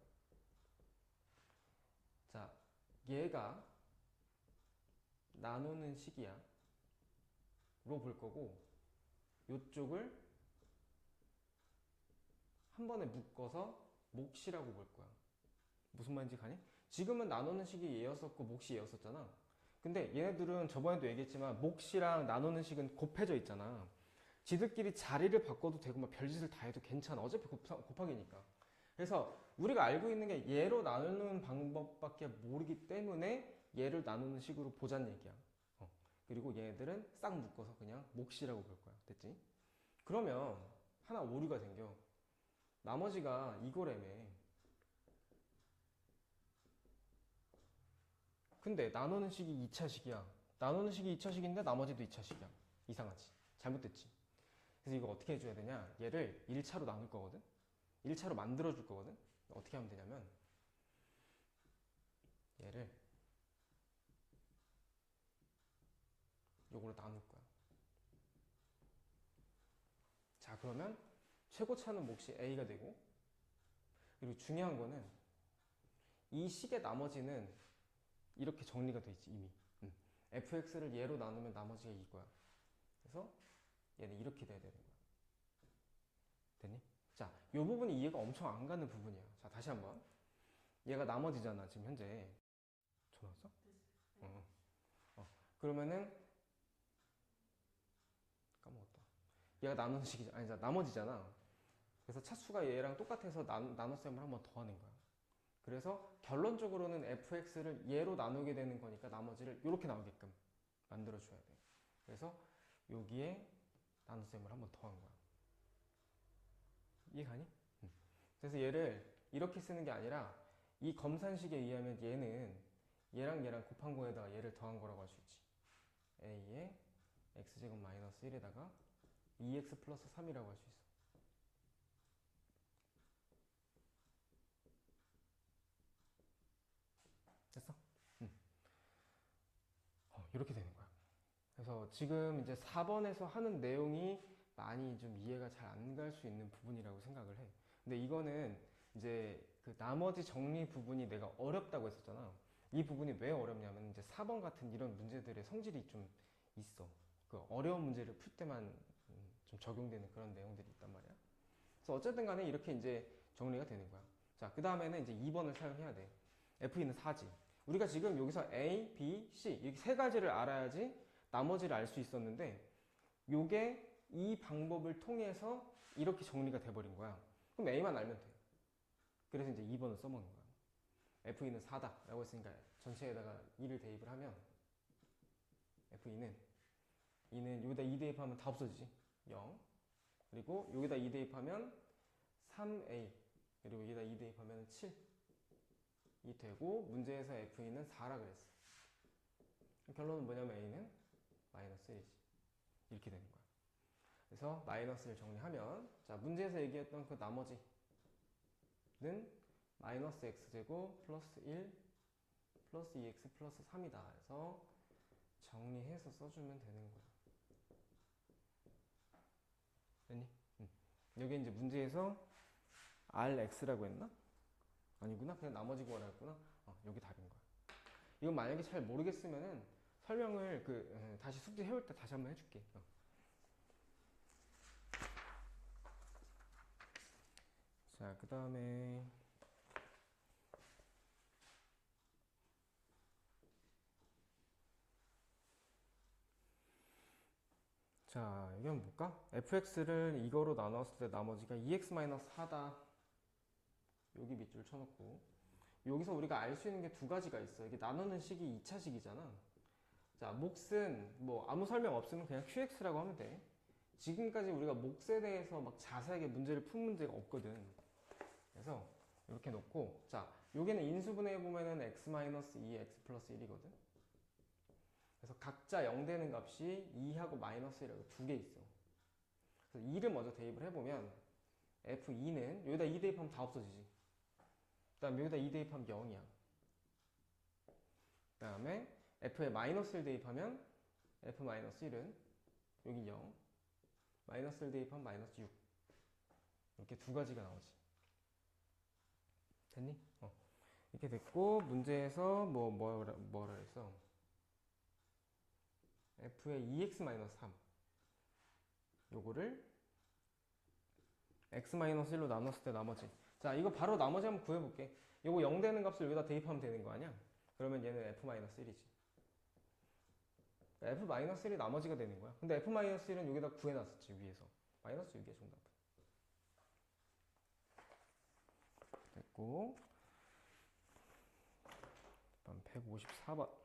자, 얘가 나누는 식이야 로 볼 거고, 요쪽을 한 번에 묶어서 몫이라고 볼 거야. 무슨 말인지 가니? 지금은 나누는 식이 얘였었고 몫이 얘였었잖아. 근데 얘네들은 저번에도 얘기했지만 몫이랑 나누는 식은 곱해져 있잖아. 지들끼리 자리를 바꿔도 되고 막 별짓을 다 해도 괜찮아. 어차피 곱하기니까. 그래서 우리가 알고 있는 게 얘로 나누는 방법밖에 모르기 때문에 얘를 나누는 식으로 보자는 얘기야. 그리고 얘네들은 싹 묶어서 그냥 몫이라고 볼 거야. 됐지? 그러면 하나 오류가 생겨. 나머지가 이거라며. 근데 나누는 식이 2차식이야. 나누는 식이 2차식인데 나머지도 2차식이야. 이상하지? 잘못됐지? 그래서 이거 어떻게 해줘야 되냐? 얘를 1차로 나눌 거거든? 1차로 만들어줄 거거든? 어떻게 하면 되냐면 얘를 요거로 나눌 거야. 자, 그러면 최고차는 몫이 a가 되고, 그리고 중요한 거는 이 식의 나머지는 이렇게 정리가 돼 있지 이미. fx를 얘로 나누면 나머지가 이거야. 그래서 얘는 이렇게 돼야 되는 거야. 됐니? 자, 이 부분이 이해가 엄청 안 가는 부분이야. 자, 다시 한번. 얘가 나머지잖아 지금 현재. 전화 왔어? 그러면은 까먹었다. 얘가 나누는 식이 아니잖아. 나머지잖아. 그래서 차수가 얘랑 똑같아서 나눗셈을 한 번 더 하는 거야. 그래서 결론적으로는 fx를 얘로 나누게 되는 거니까 나머지를 이렇게 나오게끔 만들어줘야 돼. 그래서 여기에 나눗셈을 한 번 더 한 거야. 이해가니? 그래서 얘를 이렇게 쓰는 게 아니라 이 검산식에 의하면 얘는 얘랑 얘랑 곱한 거에다가 얘를 더한 거라고 할 수 있지. a에 x제곱 마이너스 1에다가 2x 플러스 3이라고 할 수 있어. 됐어? 이렇게 되는 거야. 그래서 지금 이제 4번에서 하는 내용이 많이 좀 이해가 잘 안 갈 수 있는 부분이라고 생각을 해. 근데 이거는 이제 그 나머지 정리 부분이 내가 어렵다고 했었잖아. 이 부분이 왜 어렵냐면 이제 4번 같은 이런 문제들의 성질이 좀 있어. 그 어려운 문제를 풀 때만 좀 적용되는 그런 내용들이 있단 말이야. 그래서 어쨌든 간에 이렇게 이제 정리가 되는 거야. 자, 그 다음에는 이제 2번을 사용해야 돼. F는 4지. 우리가 지금 여기서 A, B, C 이렇게 세 가지를 알아야지 나머지를 알 수 있었는데 요게 이 방법을 통해서 이렇게 정리가 돼버린 거야. 그럼 A만 알면 돼. 그래서 이제 2번을 써먹는 거야. F는 4다 라고 했으니까 전체에다가 2를 대입을 하면 F는 2는 여기다 2 대입하면 다 없어지지. 0. 그리고 여기다 2 대입하면 3A. 그리고 여기다 2 대입하면 7. 이 되고 문제에서 F는 4라 그랬어. 결론은 뭐냐면 A는 마이너스 1이지. 이렇게 되는 거야. 그래서 마이너스를 정리하면 자, 문제에서 얘기했던 그 나머지는 마이너스 x제곱 플러스 1 플러스 2x 플러스 3이다. 그래서 정리해서 써주면 되는 거야. 됐니? 여기 이제 문제에서 rx라고 했나? 아니구나. 그냥 나머지 구하라 했구나. 여기 답인 거야. 이건 만약에 잘 모르겠으면은 설명을 다시 숙제 해올 때 다시 한번 해줄게. 자, 그 다음에 자, 여기 한번 볼까? fx를 이거로 나눴을 때 나머지가 2x-4다. 여기 밑줄 쳐놓고 여기서 우리가 알 수 있는 게 두 가지가 있어. 이게 나누는 식이 2차식이잖아. 자, 몫은 뭐 아무 설명 없으면 그냥 qx라고 하면 돼. 지금까지 우리가 몫에 대해서 막 자세하게 문제를 푼 문제가 없거든. 그래서 이렇게 놓고, 자, 여기는 인수분해 보면은 x-2, x 플러스 1이거든. 그래서 각자 0 되는 값이 2하고 -1이라고 두 개 있어. 그래서 2를 먼저 대입을 해보면 f2는 여기다 2 대입하면 다 없어지지. 그 다음에 여기다 2 대입하면 0이야. 그 다음에 f에 -1 대입하면 f-1은 여기 0, -1 대입하면 -6. 이렇게 두 가지가 나오지. 됐니? 이렇게 됐고, 문제에서 뭐라 했어? f의 2x-3 요거를 x-1로 나눴을 때 나머지. 자, 이거 바로 나머지 한번 구해볼게. 요거 0 되는 값을 여기다 대입하면 되는 거 아니야? 그러면 얘는 f-1이지. f-1이 나머지가 되는 거야. 근데 f-1은 여기다 구해놨었지, 위에서. -6이야, 정답은. 됐고, 다음 154번.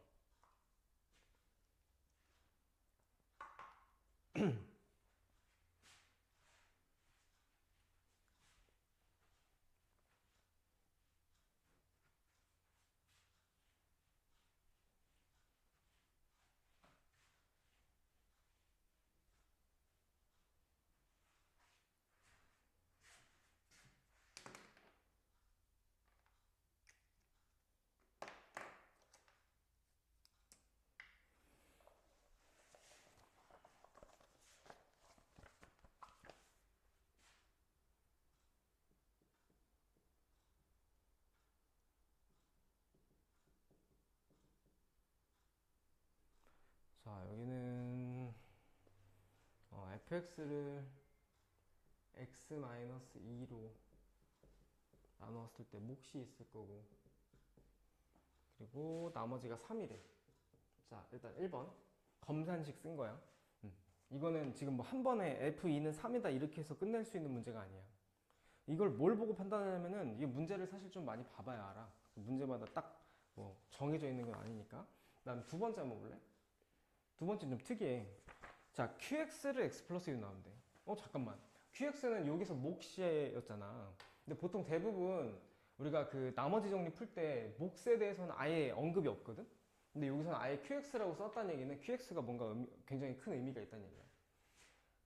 자, 여기는 fx를 x-2로 나누었을 때 몫이 있을 거고, 그리고 나머지가 3이래. 자, 일단 1번 검산식 쓴 거야. 이거는 지금 뭐 한 번에 f2는 3이다 이렇게 해서 끝낼 수 있는 문제가 아니야. 이걸 뭘 보고 판단하냐면은 이 문제를 사실 좀 많이 봐봐야 알아. 문제마다 딱 뭐 정해져 있는 건 아니니까. 그다음 두 번째 한번 볼래? 두 번째 좀 특이해. 자, qx를 x 플러스 1로 나오면 돼. 잠깐만. qx는 여기서 몫이었잖아. 근데 보통 대부분 우리가 그 나머지 정리 풀 때 몫에 대해서는 아예 언급이 없거든? 근데 여기서는 아예 qx라고 썼다는 얘기는 qx가 뭔가 굉장히 큰 의미가 있다는 얘기야.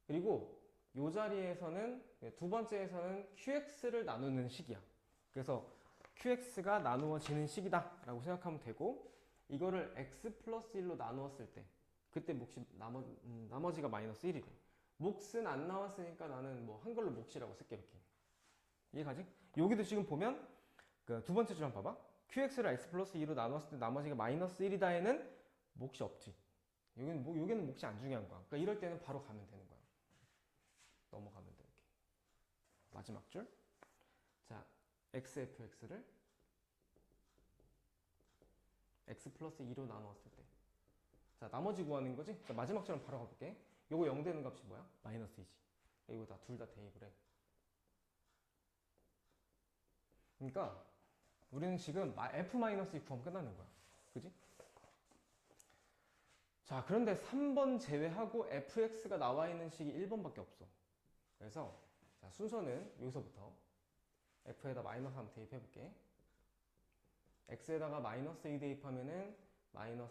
그리고 이 자리에서는 두 번째에서는 qx를 나누는 식이야. 그래서 qx가 나누어지는 식이다 라고 생각하면 되고, 이거를 x 플러스 1로 나누었을 때 그때 몫이 나머지가 -1이래. 몫은 안 나왔으니까 나는 뭐 한글로 몫이라고 쓸게. 이렇게 이해가지? 여기도 지금 보면 그 두 번째 줄 한번 봐봐. qx를 x 플러스 2로 나눴을 때 나머지가 -1이다에는 몫이 없지. 여기는 몫이 안 중요한 거야. 그러니까 이럴 때는 바로 가면 되는 거야. 넘어가면 돼. 이렇게. 마지막 줄. 자, xfx를 x 플러스 2로 나누었을 때. 자, 나머지 구하는 거지? 자, 마지막 줄은 바로 가볼게. 요거 0 되는 값이 뭐야? -2지. 이거 둘 다 대입을 해. 그러니까 우리는 지금 f-2 구하면 끝나는 거야. 그지? 자, 그런데 3번 제외하고 fx가 나와 있는 식이 1번밖에 없어. 그래서 자, 순서는 여기서부터 f에다 -3 대입해볼게. x에다가 -2 대입하면은 -4,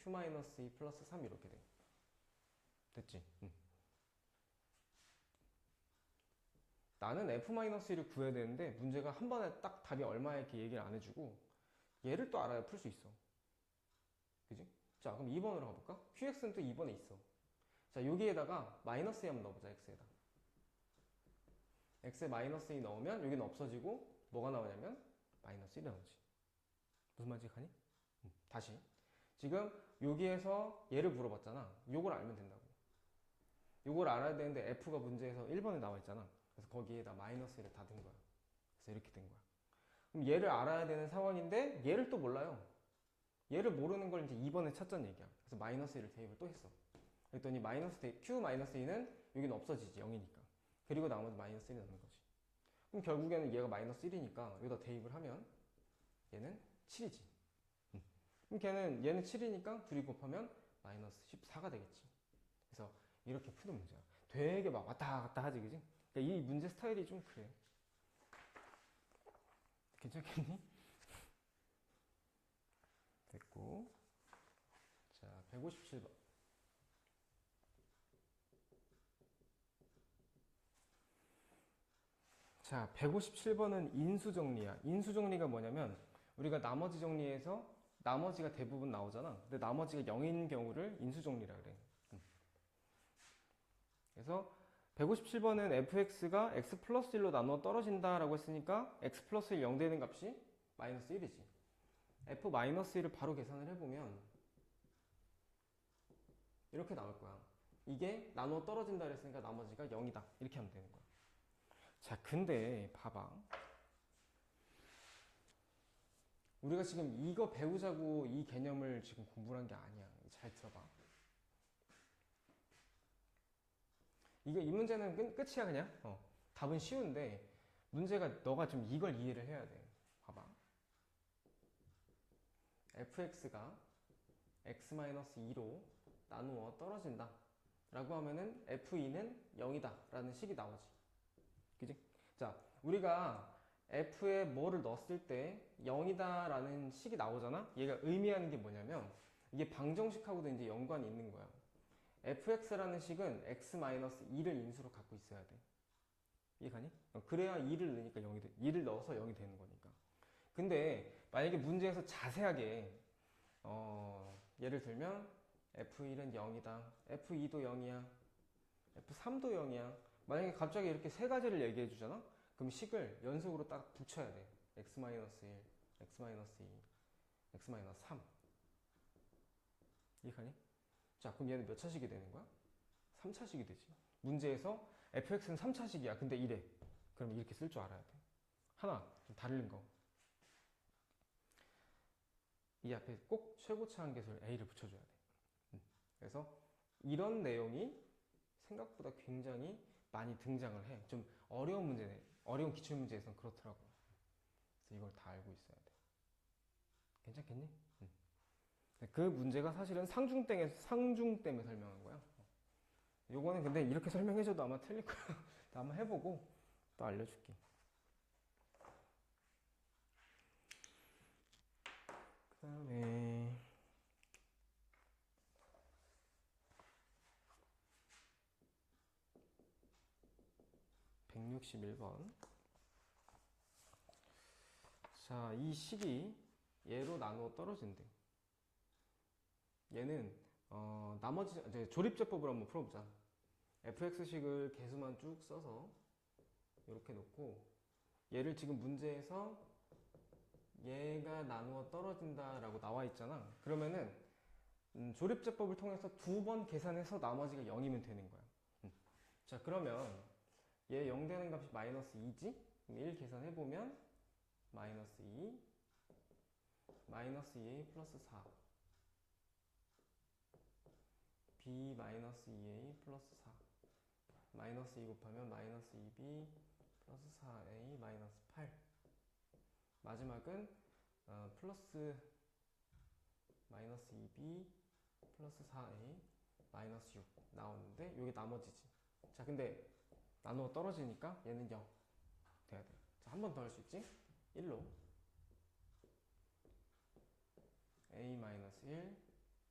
q-2 플러스 3 이렇게 돼. 됐지? 나는 f-1을 구해야 되는데 문제가 한 번에 딱 답이 얼마야 이렇게 얘기를 안 해주고 얘를 또 알아야 풀 수 있어. 그지? 자, 그럼 2번으로 가볼까? qx는 또 2번에 있어. 자, 여기에다가 -2 한번 넣어보자. x에다. x에 -2 넣으면 여기는 없어지고 뭐가 나오냐면 -1이 나오지. 무슨 말인지 가니? 다시. 지금 여기에서 얘를 물어봤잖아. 요걸 알면 된다고. 요걸 알아야 되는데 f가 문제에서 1번에 나와 있잖아. 그래서 거기에다 -1을 다 든 거야. 그래서 이렇게 된 거야. 그럼 얘를 알아야 되는 상황인데 얘를 또 몰라요. 얘를 모르는 걸 이제 2번에 찾자는 얘기야. 그래서 -1을 대입을 또 했어. 그랬더니 q 마이너스 2는 여기는 없어지지, 0이니까. 그리고 나머지 마이너스 1이 남는 거지. 그럼 결국에는 얘가 마이너스 1이니까 여기다 대입을 하면 얘는 7이지. 그럼 얘는 7이니까 둘이 곱하면 마이너스 14가 되겠지. 그래서 이렇게 푸는 문제야. 되게 막 왔다 갔다 하지, 그지? 그러니까 이 문제 스타일이 좀 그래. 괜찮겠니? 됐고. 자, 157번. 자, 157번은 인수정리야. 인수정리가 뭐냐면 우리가 나머지 정리해서 나머지가 대부분 나오잖아. 근데 나머지가 0인 경우를 인수정리라 그래. 그래서 157번은 fx가 x 플러스 1로 나누어 떨어진다라고 했으니까 x 플러스 1 0 되는 값이 마이너스 1이지. f 마이너스 1을 바로 계산을 해보면 이렇게 나올 거야. 이게 나누어 떨어진다 그랬으니까 나머지가 0이다. 이렇게 하면 되는 거야. 자, 근데 봐봐. 우리가 지금 이거 배우자고 이 개념을 지금 공부를 한 게 아니야. 잘 들어봐. 이 문제는 끝이야, 그냥. 답은 쉬운데 문제가 너가 좀 이걸 이해를 해야 돼. 봐봐. fx가 x-2로 나누어 떨어진다 라고 하면은 f2는 0이다 라는 식이 나오지. 그지? 자, 우리가 f에 뭐를 넣었을 때 0이다 라는 식이 나오잖아? 얘가 의미하는 게 뭐냐면 이게 방정식하고도 이제 연관이 있는 거야. fx라는 식은 x-2를 인수로 갖고 있어야 돼. 이해가니? 그래야 2를 넣으니까 0이 돼. 2를 넣어서 0이 되는 거니까. 근데 만약에 문제에서 자세하게 예를 들면 f1은 0이다. f2도 0이야. f3도 0이야. 만약에 갑자기 이렇게 세 가지를 얘기해 주잖아? 그럼 식을 연속으로 딱 붙여야 돼. x-1, x-2, x-3. 이해가니? 자, 그럼 얘는 몇 차식이 되는 거야? 3차식이 되지. 문제에서 fx는 3차식이야. 근데 이래. 그럼 이렇게 쓸 줄 알아야 돼. 하나, 좀 다른 거. 이 앞에 꼭 최고차 한계수를 a를 붙여줘야 돼. 그래서 이런 내용이 생각보다 굉장히 많이 등장을 해. 좀 어려운 문제네. 어려운 기출문제에서는 그렇더라고. 그래서 이걸 다 알고 있어야 돼. 괜찮겠니? 그 문제가 사실은 상중 때문에 설명한 거야. 요거는 근데 이렇게 설명해줘도 아마 틀릴 거야. 한번 해보고 또 알려줄게. 그 다음에 161번. 자, 이 식이 얘로 나누어 떨어진대. 얘는 나머지 이제 조립제법으로 한번 풀어보자. fx식을 개수만 쭉 써서 이렇게 놓고 얘를 지금 문제에서 얘가 나누어 떨어진다라고 나와 있잖아. 그러면은 조립제법을 통해서 2번 계산해서 나머지가 0이면 되는 거야. 자, 그러면 얘 0 되는 값이 마이너스 2지? 그럼 1 계산해보면 마이너스 2, 마이너스 2a 플러스 4, b 마이너스 2a 플러스 4, 마이너스 2 곱하면 마이너스 2b 플러스 4a 마이너스 8. 마지막은 플러스 마이너스 2b 플러스 4a 마이너스 6 나오는데 이게 나머지지. 자, 근데 나누어 떨어지니까 얘는 0 돼야 돼. 자, 한 번 더 할 수 있지? 1로 a 마이너스 1,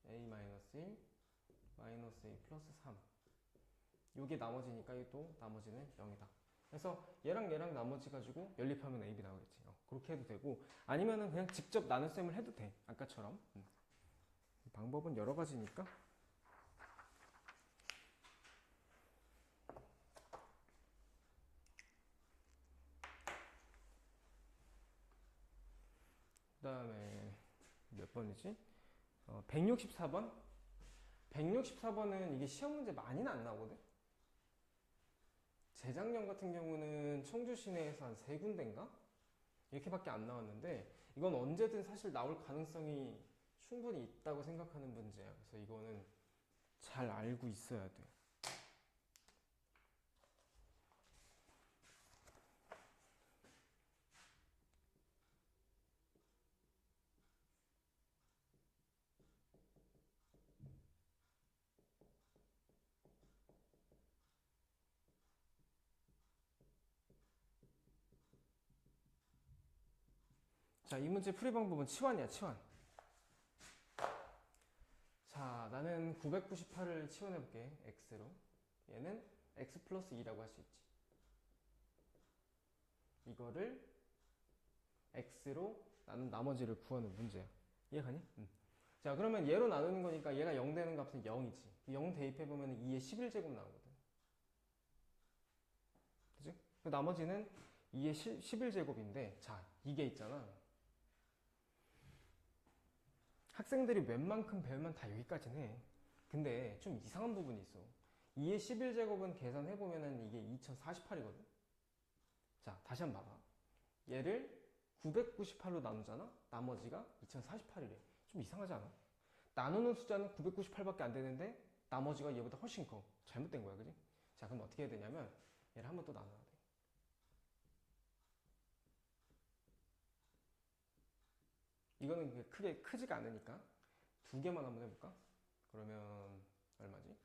a 마이너스 1, 마이너스 a 플러스 3. 요게 나머지니까 또 나머지는 0이다. 그래서 얘랑 나머지 가지고 연립하면 ab 나오겠지. 그렇게 해도 되고 아니면은 그냥 직접 나눗셈을 해도 돼. 아까처럼. 방법은 여러 가지니까. 그 다음에 몇 번이지? 164번? 164번은 이게 시험 문제 많이는 안 나오거든? 재작년 같은 경우는 청주 시내에서 한 3군데인가? 이렇게밖에 안 나왔는데 이건 언제든 사실 나올 가능성이 충분히 있다고 생각하는 문제야. 그래서 이거는 잘 알고 있어야 돼. 자, 이 문제 풀이 방법은 치환이야, 치환. 자, 나는 998을 치환해볼게, x로. 얘는 x 플러스 2라고 할 수 있지. 이거를 x로 나는 나머지를 구하는 문제야. 이해가니? 자, 그러면 얘로 나누는 거니까 얘가 0 되는 값은 0이지. 0 대입해보면 2의 11제곱 나오거든. 그치? 그 나머지는 2의 11제곱인데, 자, 이게 있잖아. 학생들이 웬만큼 배우면 다 여기까지는 해. 근데 좀 이상한 부분이 있어. 2의 11제곱은 계산해보면 이게 2048이거든. 자, 다시 한번 봐봐. 얘를 998로 나누잖아? 나머지가 2048이래. 좀 이상하지 않아? 나누는 숫자는 998밖에 안 되는데 나머지가 얘보다 훨씬 커. 잘못된 거야, 그지? 자, 그럼 어떻게 해야 되냐면 얘를 한 번 또 나눠야 돼. 이거는 크게 크지가 않으니까 두 개만 한번 해볼까? 그러면 얼마지?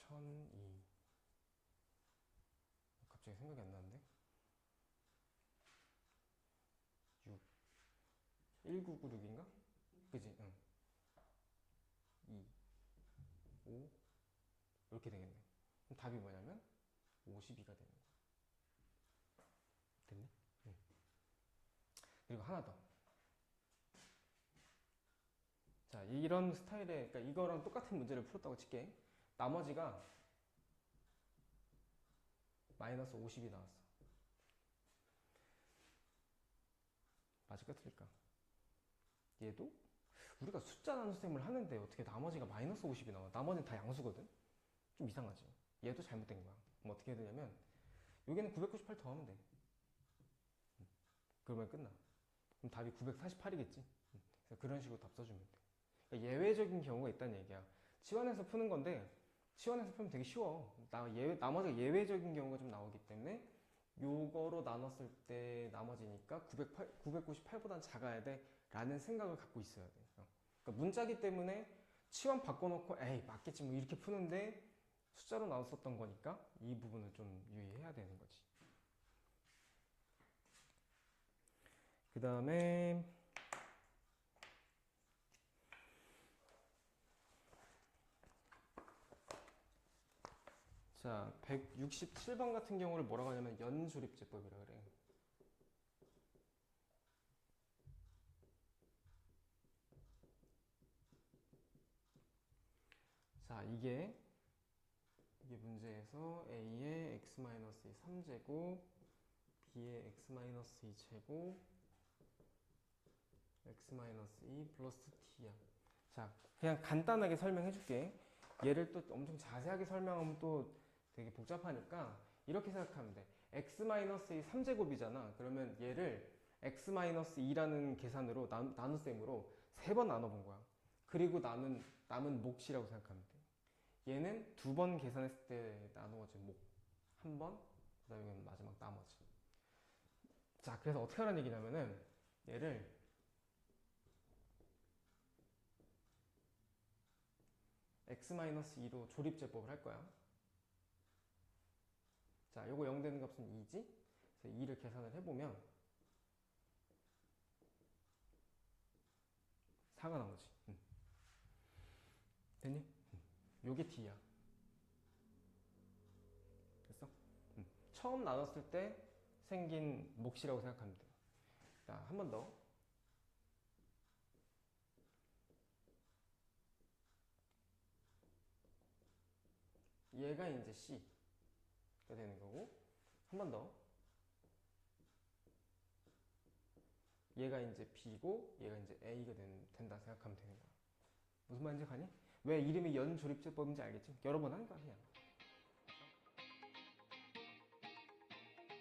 1002. 갑자기 생각이 안 나는데? 6. 1996인가? 그지? 응. 2, 5. 이렇게 되겠네. 그럼 답이 뭐냐면 52가 되는 거야. 됐니? 응. 그리고 하나 더. 자, 이런 스타일의, 그러니까 이거랑 똑같은 문제를 풀었다고 칠게. 나머지가 마이너스 50이 나왔어. 맞을까 틀릴까? 얘도 우리가 숫자 나눗셈을 하는데 어떻게 나머지가 마이너스 50이 나와? 나머지는 다 양수거든? 좀 이상하지? 얘도 잘못된 거야. 그럼 어떻게 해야 되냐면 여기는 998 더하면 돼. 그러면 끝나. 그럼 답이 948이겠지? 그래서 그런 식으로 답 써주면 돼. 그러니까 예외적인 경우가 있다는 얘기야. 치환해서 푸는 건데 치환해서 풀면 되게 쉬워. 나머지가 예외적인 경우가 좀 나오기 때문에 요거로 나눴을 때 나머지니까 998보단 작아야 돼 라는 생각을 갖고 있어야 돼. 그러니까 문자기 때문에 치환 바꿔놓고 에이 맞겠지 뭐 이렇게 푸는데 숫자로 나눴었던 거니까 이 부분을 좀 유의해야 되는 거지. 그 다음에 자, 167번 같은 경우를 뭐라고 하냐면 연조립제법이라 그래. 자, 이게 문제에서 a의 x-2 3제곱, b의 x-2 제곱, x-2 플러스 t야. 자, 그냥 간단하게 설명해 줄게. 얘를 또 엄청 자세하게 설명하면 또 되게 복잡하니까 이렇게 생각하면 돼. x-2 3제곱이잖아. 그러면 얘를 x-2라는 계산으로 나눗셈으로 3번 나눠본 거야. 그리고 남은 몫이라고 생각하면 돼. 얘는 2번 계산했을 때 나누어진 몫. 한 번, 그 다음에 마지막 나머지. 자, 그래서 어떻게 하라는 얘기냐면은 얘를 x-2로 조립제법을 할 거야. 자, 요거 0 되는 값은 2지? 그래서 2를 계산을 해보면 4가 나오지. 됐니? 요게 d야. 됐어? 처음 나눴을 때 생긴 몫이라고 생각하면 돼. 자, 한 번 더. 얘가 이제 C가 되는 거고, 한 번 더. 얘가 이제 B고, 얘가 이제 A가 된다 생각하면 되는 거야. 무슨 말인지 가니? 왜 이름이 연조립제법인지 알겠지? 여러 번 하는 거야, 그냥.